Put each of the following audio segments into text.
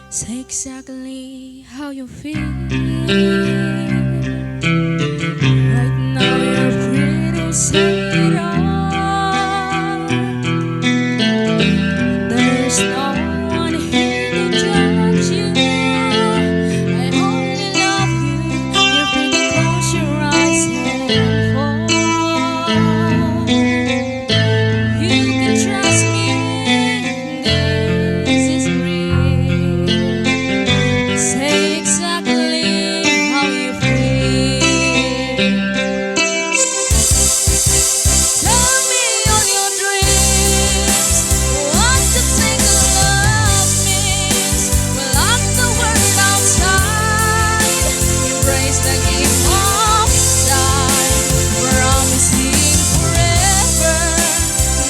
Say exactly how you feel. Right now you're free to say it all. There's no one here to judge you. I only love you. You're free to close your eyes and fall. You can trust me. This is real. Say exactly how you feel. Tell me all your dreams. What you think love means. We'll lock the world outside. Embrace the game of time. Promising forever,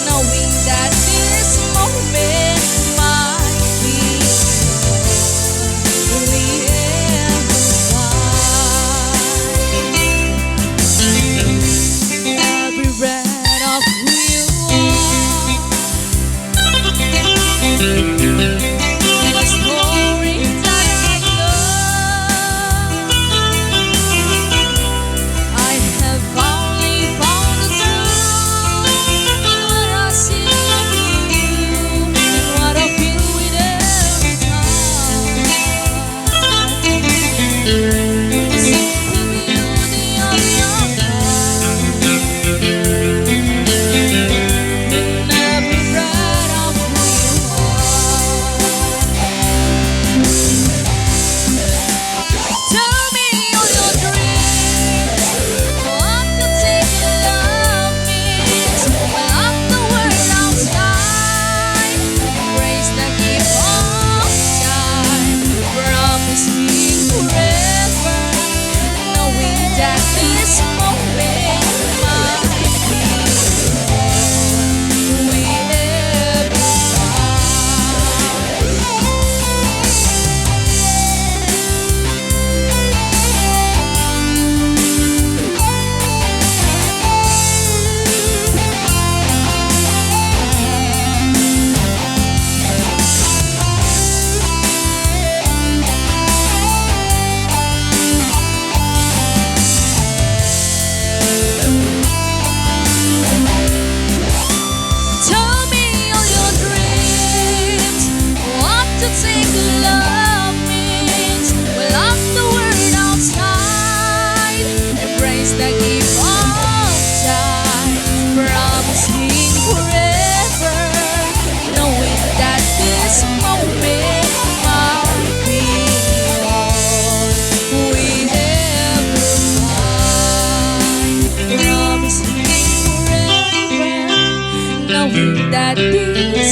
knowing that this moment might be all we ever find. Every breath of who you are, a story that I love. I have only found the truth in what I see of you, in what I feel with every time. See the beauty of your heart in every breath of who you are. Tell me all your dreams. What you think love means. Lock the world outside. Embrace the gift of time. Promise me forever, knowing that this moment might be all we ever Tell me all your dreams. What you think love means. We'll lock the world outside. Embrace the gift of time. Promising forever, knowing that this moment might be all we ever find. Promising forever, knowing that this